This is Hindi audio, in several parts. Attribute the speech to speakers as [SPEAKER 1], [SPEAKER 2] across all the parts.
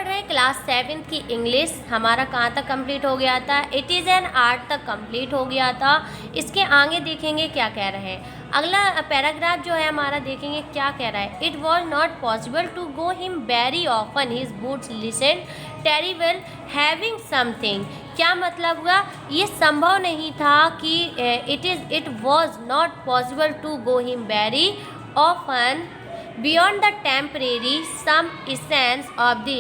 [SPEAKER 1] रहे हैं क्लास 7 की इंग्लिश। हमारा कहाँ तक कंप्लीट हो गया था? इट इज़ एन आर्ट तक कंप्लीट हो गया था। इसके आगे देखेंगे क्या कह रहे हैं। अगला पैराग्राफ जो है हमारा, देखेंगे क्या कह रहा है। It was not possible to go him very often, his boots listen terrible having something. क्या मतलब हुआ? ये संभव नहीं था कि it was not possible to go him very often beyond the temporary some essence of the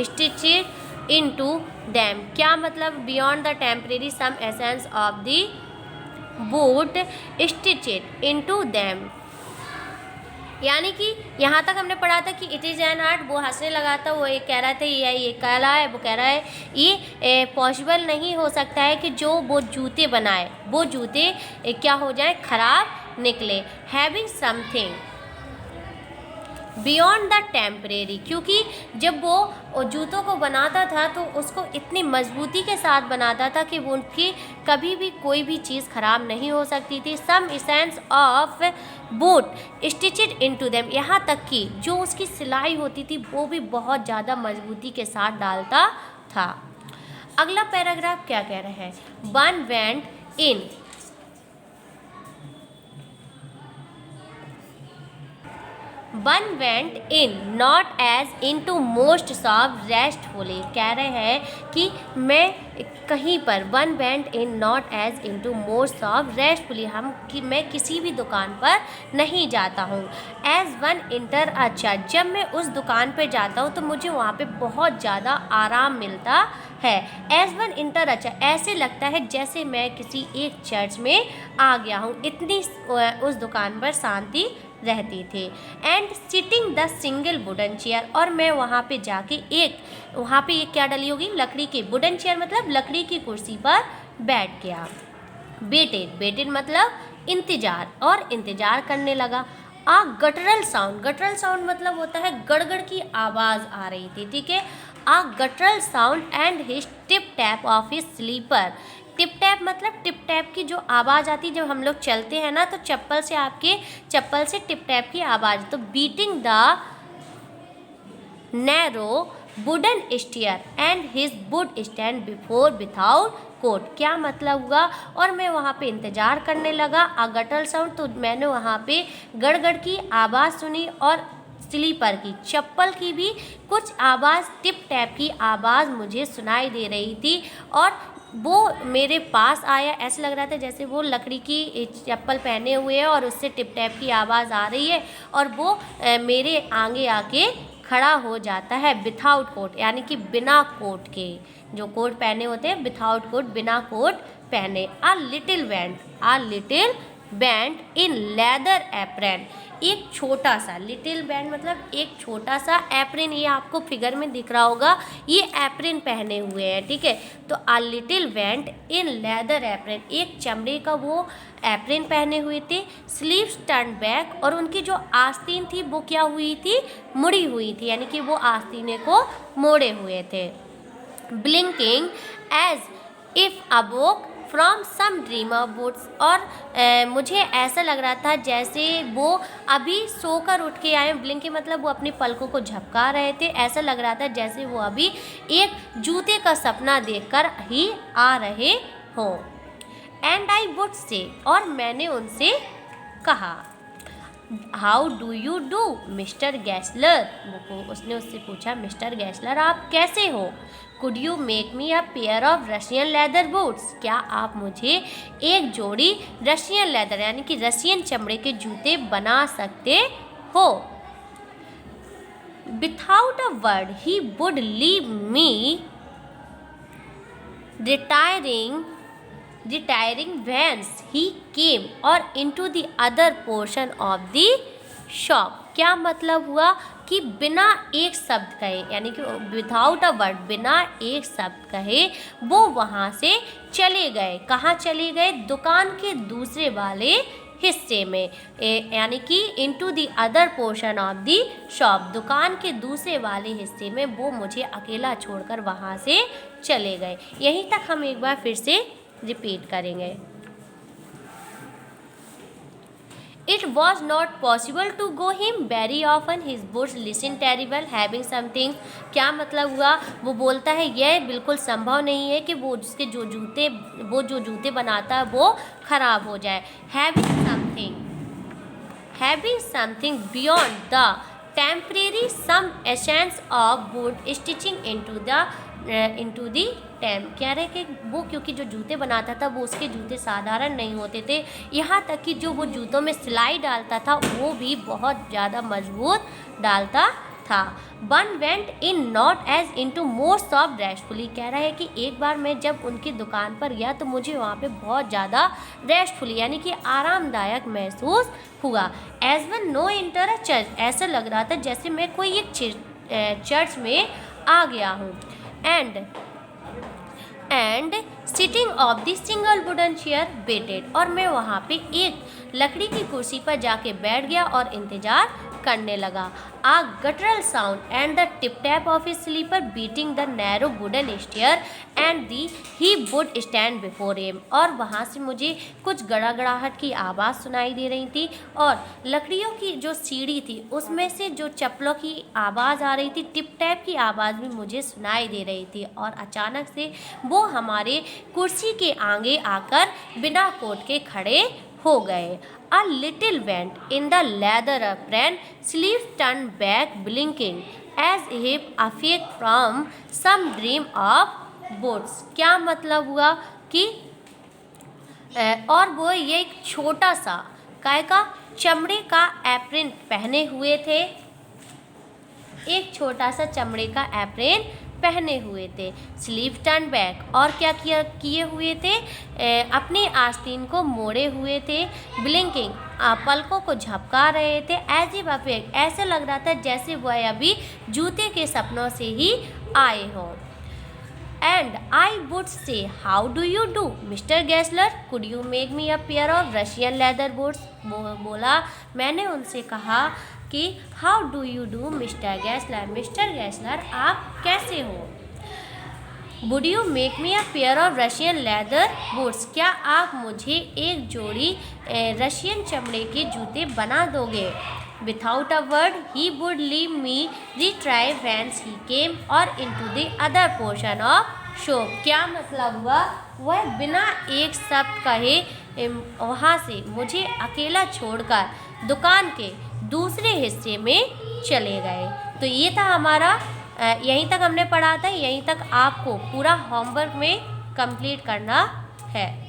[SPEAKER 1] stitched into them। क्या मतलब beyond the temporary some essence of the boot stitched into them। यानी कि यहाँ तक हमने पढ़ा था कि इट इज़ एन आर्ट, वो हंसने लगा था, वो ये कह रहा था ये कह रहा है, वो कह रहा है ये पॉसिबल नहीं हो सकता है कि जो वो जूते बनाए वो जूते क्या हो जाए, ख़राब निकले। Having something beyond the temporary, क्योंकि जब वो जूतों को बनाता था तो उसको इतनी मजबूती के साथ बनाता था कि वो उनकी कभी भी कोई भी चीज़ ख़राब नहीं हो सकती थी। Some essence of boot stitched into them, यहाँ तक कि जो उसकी सिलाई होती थी वो भी बहुत ज़्यादा मजबूती के साथ डालता था। अगला पैराग्राफ क्या कह रहे हैं। One went in, one went in not as into most shop restfully. कह रहे हैं कि मैं कहीं पर, one went in not as into most shop restfully, मैं किसी भी दुकान पर नहीं जाता हूँ। एज वन इंटर, अच्छा जब मैं उस दुकान पर जाता हूँ तो मुझे वहाँ पे बहुत ज़्यादा आराम मिलता है। एज वन इंटर, अच्छा ऐसे लगता है जैसे मैं किसी एक चर्च में आ गया हूँ, इतनी उस दुकान पर शांति रहती थी। And sitting the single wooden chair, और मैं वहाँ पे जाके वहाँ पे एक क्या डली होगी, लकड़ी की, वुडन चेयर मतलब लकड़ी की कुर्सी पर बैठ गया। वेटेड मतलब इंतज़ार, और इंतज़ार करने लगा। आ गटरल साउंड मतलब होता है गड़गड़ की आवाज़ आ रही थी, ठीक है। A guttural sound and his tip tap of his slipper. Tip tap मतलब टिप टैप की जो आवाज़ आती है जब हम लोग चलते हैं ना, तो चप्पल से टिप टैप की आवाज़। तो beating the narrow wooden stair and his wood stand before without coat. क्या मतलब हुआ? और मैं वहाँ पे इंतज़ार करने लगा। आ गटरल साउंड, तो मैंने वहाँ पे गड़गड़ की आवाज़ सुनी, और स्लीपर की, चप्पल की भी कुछ आवाज़, टिप टैप की आवाज़ मुझे सुनाई दे रही थी। और वो मेरे पास आया, ऐसा लग रहा था जैसे वो लकड़ी की चप्पल पहने हुए है और उससे टिप टैप की आवाज़ आ रही है, और वो मेरे आगे आके खड़ा हो जाता है। विथआउट कोट यानी कि बिना कोट के, जो कोट पहने होते हैं विथआउट कोट, बिना कोट पहने। आ लिटिल बैंड इन लेदर एप्रन, एक छोटा सा, लिटिल बैंड मतलब एक छोटा सा, एप्रिन ये आपको फिगर में दिख रहा होगा, ये एप्रिन पहने हुए हैं, ठीक है। तो आ लिटिल बैंड इन लेदर एप्रिन, एक चमड़े का वो एप्रिन पहने हुए थे। स्लीव्स टर्न बैक, और उनकी जो आस्तीन थी वो क्या हुई थी, मुड़ी हुई थी, यानी कि वो आस्तीने को मोड़े हुए थे। Blinking as if awoke from some dreamer boots, और मुझे ऐसा लग रहा था जैसे वो अभी सोकर उठ के आए। ब्लिंकिंग मतलब वो अपनी पलकों को झपका रहे थे, ऐसा लग रहा था जैसे वो अभी एक जूते का सपना देखकर ही आ रहे हों। एंड आई वुड से, और मैंने उनसे कहा, how do you do Mister Gessler. उसने उससे पूछा, मिस्टर गैसलर आप कैसे हो। Could you make me a pair of Russian leather boots, क्या आप मुझे एक जोड़ी रशियन लेदर यानी कि रशियन चमड़े के जूते बना सकते हो। Without a word he would leave me retiring whence he came or into the other portion of the shop। क्या मतलब हुआ कि बिना एक शब्द कहे, यानी कि विदाउट अ वर्ड, बिना एक शब्द कहे वो वहाँ से चले गए। कहाँ चले गए? दुकान के दूसरे वाले हिस्से में, यानी कि into the other portion of the shop, दुकान के दूसरे वाले हिस्से में वो मुझे अकेला छोड़कर वहाँ से चले गए। यहीं तक हम एक बार फिर से रिपीट करेंगे। It was not possible to go him very often. His boots listen terrible, having something. क्या मतलब हुआ? वो बोलता है यह बिल्कुल संभव नहीं है कि वो जो जूते बनाता है वो खराब हो जाए. Having something beyond the temporary, some essence of boot stitching into the time. कह रहे कि वो क्योंकि जो जूते बनाता था वो उसके जूते साधारण नहीं होते थे, यहाँ तक कि जो वो जूतों में सिलाई डालता था वो भी बहुत ज़्यादा मजबूत डालता था. One went in not as into most of restfully. कह रहा है कि एक बार मैं जब उनकी दुकान पर गया तो मुझे वहाँ पे बहुत ज़्यादा रेस्टफुली यानी कि आरामदायक महसूस हुआ. As one know enter a church. ऐसा लग रहा था जैसे मैं कोई एक चर्च में आ गया हूँ. And sitting of the single wooden chair waited. और मैं वहाँ पे एक लकड़ी की कुर्सी पर जाके बैठ गया और इंतज़ार करने लगा. A guttural sound and the tip tap of his slipper beating the narrow wooden stair and the he would stand before him. और वहाँ से मुझे कुछ गड़ागड़ाहट की आवाज़ सुनाई दे रही थी और लकड़ियों की जो सीढ़ी थी उसमें से जो चप्पलों की आवाज़ आ रही थी, टिप टैप की आवाज़ भी मुझे सुनाई दे रही थी. और अचानक से वो हमारे कुर्सी के आगे आकर बिना कोट के खड़े हो गए. A little went in the leather apron, sleeves turned back, blinking as if awake from some dream of boots. क्या मतलब हुआ कि और वो ये एक छोटा सा काय का चमड़े का एप्रिन पहने हुए थे. एक छोटा सा चमड़े का एप्रिन पहने हुए थे. Sleeve turn back. और क्या किए हुए थे? अपनी आस्तीन को मोड़े हुए थे. ब्लिंकिंग. पलकों को झपका रहे थे. As if awake. ऐसे लग रहा था जैसे वह अभी जूते के सपनों से ही आए हों. And I would say how do you do Mister Gessler, could you make me a pair of Russian leather boots. बोला. मैंने उनसे कहा कि how do you do Mister Gessler. Mister Gessler आप कैसे हो? Would you make me a pair of Russian leather boots. क्या आप मुझे एक जोड़ी रशियन चमड़े के जूते बना दोगे? Without a word he would leave me retrieve whence he came or into the other portion of shop. क्या मतलब हुआ? वह बिना एक शब्द कहे वहाँ से मुझे अकेला छोड़कर दुकान के दूसरे हिस्से में चले गए. तो ये था हमारा, यहीं तक हमने पढ़ा था. यहीं तक आपको पूरा होमवर्क में कंप्लीट करना है.